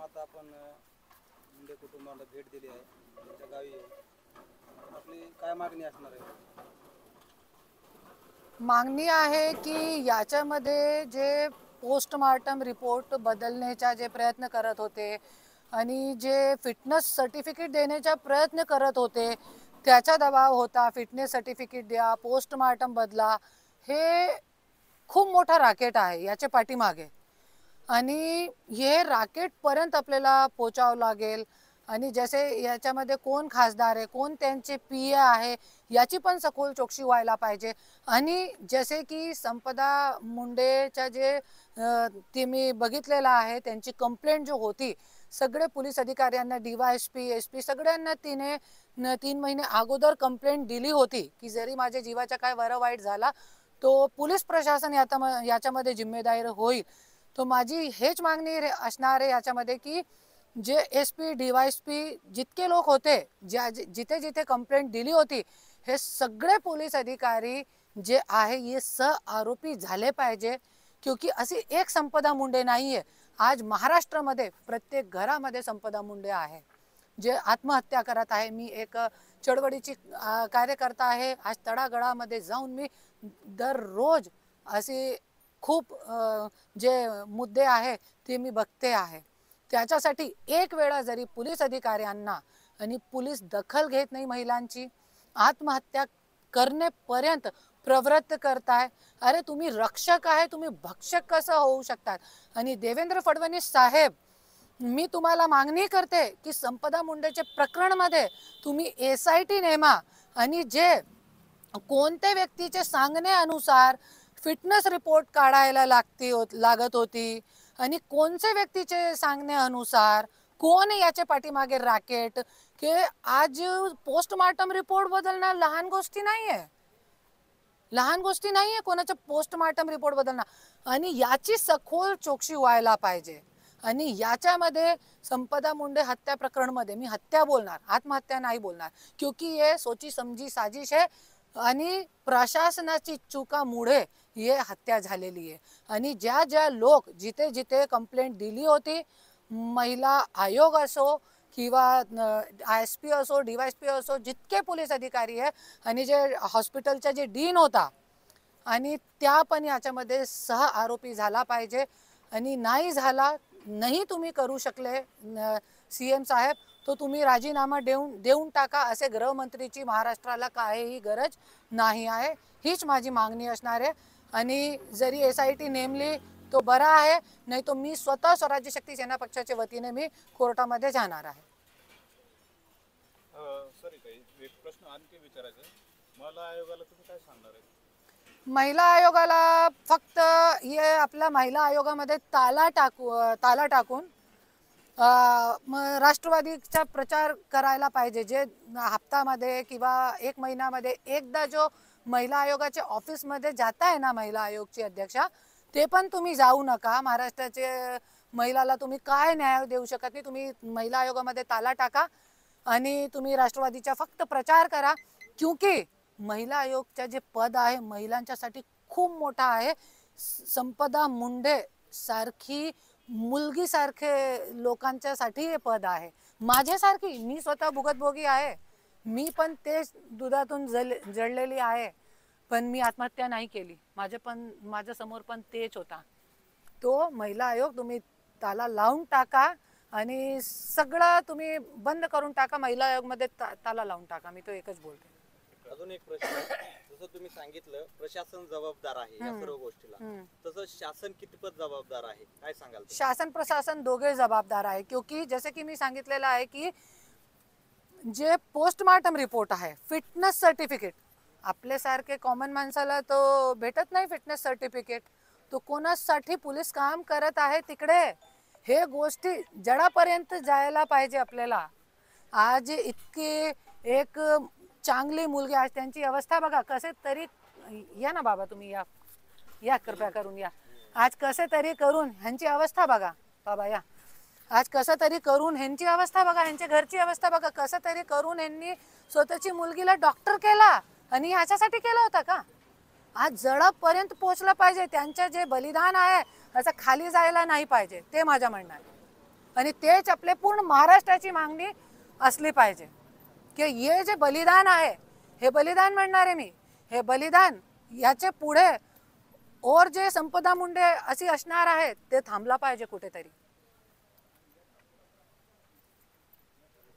आता आपण मुंडे कुटुंबाला भेट दिली आहे, त्यांच्या गावी आहे. आपली काय मागणी असणार आहे? मागणी आहे की याच्यामध्ये जे पोस्टमार्टम रिपोर्ट बदलण्याचा जे प्रयत्न करत होते आणि जे फिटनेस सर्टिफिकेट देण्याचा प्रयत्न करत होते, त्याचा दबाव होता. फिटनेस सर्टिफिकेट द्या, पोस्टमार्टम बदला. हे खूप मोठा राकेट आहे याच्या पाठीमागे. आणि हे राकेटपर्यंत आपल्याला पोचावं लागेल. आणि जसे याच्यामध्ये कोण खासदार आहे, कोण त्यांचे पी ए आहे, याची पण सखोल चौकशी व्हायला पाहिजे. आणि जसे की संपदा मुंडेच्या जे ते मी बघितलेलं आहे, त्यांची कंप्लेंट जो होती, सगळे पोलीस अधिकाऱ्यांना, DYSP SP सगळ्यांना तिने 3 महिने अगोदर कंप्लेंट दिली होती की जरी माझ्या जीवाचा काय बरं वाईट झाला तो पोलीस प्रशासन याच्यामध्ये जिम्मेदार होईल. तो माझी हेच मागणी असणार आहे याच्यामध्ये की जे SP DYSP जितके लोक होते, जिथे जिथे कंप्लेंट दिली होती, हे सगळे पोलीस अधिकारी जे आहे हे आरोपी झाले पाहिजे. क्योंकि अशी एक संपदा मुंडे नाही आहे. आज महाराष्ट्रामध्ये प्रत्येक घरामध्ये संपदा मुंडे आहे जे आत्महत्या करत आहे. मी एक चळवळीची कार्यकर्ता आहे. आज तळागाळामध्ये जाऊन मी दररोज असे खूप जे मुद्दे आहे ते मी बघते आहे. त्याच्यासाठी एक वेळा जरी पोलीस अधिकाऱ्यांना आणि पोलीस दखल घेत नाही, महिलांची आत्महत्या करण्यापर्यंत प्रवृत्त करताय. अरे तुम्ही रक्षक आहे, तुम्ही भक्षक कसं होऊ शकतात? आणि देवेंद्र फडणवीस साहेब, मी तुम्हाला मागणी करते की संपदा मुंडेच्या प्रकरणमध्ये तुम्ही SIT नेमा आणि जे कोणत्या व्यक्तीचे सांगण्यानुसार फिटनेस रिपोर्ट काढायला लागत होती आणि कोणत्या व्यक्तीचे सांगण्यानुसार कोण याच्या पाठीमागे राकेट, की आज पोस्टमार्टम रिपोर्ट बदलणं लहान गोष्टी नाहीये. लहान गोष्टी नाहीये कोणाचं पोस्टमार्टम रिपोर्ट बदलणं. आणि याची सखोल चौकशी व्हायला पाहिजे. आणि याच्यामध्ये संपदा मुंडे हत्या प्रकरणमध्ये मी हत्या बोलणार, आत्महत्या नाही बोलणार, क्योंकि ये सोची समजी साजिश आहे आणि प्रशासनाची चुकामुळे हे हत्या झालेली आहे. आणि ज्या ज्या लोक जिथे जिथे कंप्लेंट दिली होती, महिला आयोग असो किंवा SP असो, DYSP असो, जितके पोलीस अधिकारी आहे आणि जे हॉस्पिटलचा जे डीन होता, आणि त्या पण याच्यामध्ये आरोपी झाला पाहिजे. आणि नाही झाला, नाही तुम्ही करू शकले CM साहेब, तो तुम्ही राजीनामा देऊन टाका. असे गृहमंत्रीची महाराष्ट्राला काहीही गरज नाही आहे. हीच माझी मागणी असणार आहे. आणि जरी SIT नेमली तो बरा आहे, नाही तो मी स्वतः स्वराज्य शक्ती सेना पक्षाच्या वतीने मी कोर्टामध्ये जाणार आहे. सर एक प्रश्न आणखी विचारायचा आहे. महिला आयोगाला तुम्ही काय सांगणार आहे? महिला आयोगाला फक्त हे आपल्या महिला आयोगामध्ये ताला टाकून राष्ट्रवादीचा प्रचार करायला पाहिजे. जे हप्त्यामध्ये किंवा 1 महिन्यामध्ये एकदा जो महिला आयोगाच्या ऑफिसमध्ये जात आहे ना महिला आयोगची अध्यक्षा, ते पण तुम्ही जाऊ नका. महाराष्ट्राचे महिलाला तुम्ही काय न्याय देऊ शकत नाही. तुम्ही महिला आयोगामध्ये ताला टाका आणि तुम्ही राष्ट्रवादीचा फक्त प्रचार करा. क्योंकि महिला आयोगचा जे पद आहे महिलांच्यासाठी खूप मोठा आहे. संपदा मुंडे सारखी मुलगी सारखे लोकांच्यासाठी हे पद आहे. माझ्यासारखी, मी स्वतः भुगतभोगी आहे, मी पण तेच दुधातून जळलेली आहे, पण मी आत्महत्या नाही केली. माझ्या समोर पण तेच होता. तो महिला आयोग तुम्ही ताला लावून टाका आणि सगळं तुम्ही बंद करून टाका. महिला आयोगमध्ये ताला लावून टाका. मी तो एकच बोलते. अजून एक प्रश्न, जसं तुम्ही सांगितलं प्रशासन जबाबदार आहे या सर्व गोष्टीला, तसं शासन कितपत जबाबदार आहे, काय सांगाल? शासन प्रशासन दोघे जबाबदार आहे. क्योंकि जसे की मी सांगितलेलं आहे की जे पोस्टमार्टम रिपोर्ट आहे, फिटनेस सर्टिफिकेट, आपल्यासारखे कॉमन माणसाला तो भेटत नाही फिटनेस सर्टिफिकेट. तो कोणासाठी पोलीस काम करत आहे तिकडे, हे गोष्टी जडापर्यंत जायला पाहिजे आपल्याला. आज इतकी एक चांगली मुलगी, आज त्यांची अवस्था बघा. कसे तरी या ना बाबा, तुम्ही या कृपया करून या. आज कसे तरी करून ह्यांची अवस्था बघा बाबा, या. आज कसं तरी करून ह्यांची अवस्था बघा, ह्यांच्या घरची अवस्था बघा. कसं तरी करून ह्यांनी स्वतःची मुलगीला डॉक्टर केला. आणि ह्याच्यासाठी केला होता का? आज जडापर्यंत पोहोचलं पाहिजे. त्यांचं जे बलिदान आहे असं खाली जायला नाही पाहिजे, ते माझं म्हणणं आहे. आणि तेच आपले पूर्ण महाराष्ट्राची मागणी असली पाहिजे की हे जे बलिदान आहे, हे बलिदान म्हणणार आहे मी, हे बलिदान याचे पुढे और जे संपदा मुंडे अशी असणार आहेत ते थांबला पाहिजे कुठेतरी.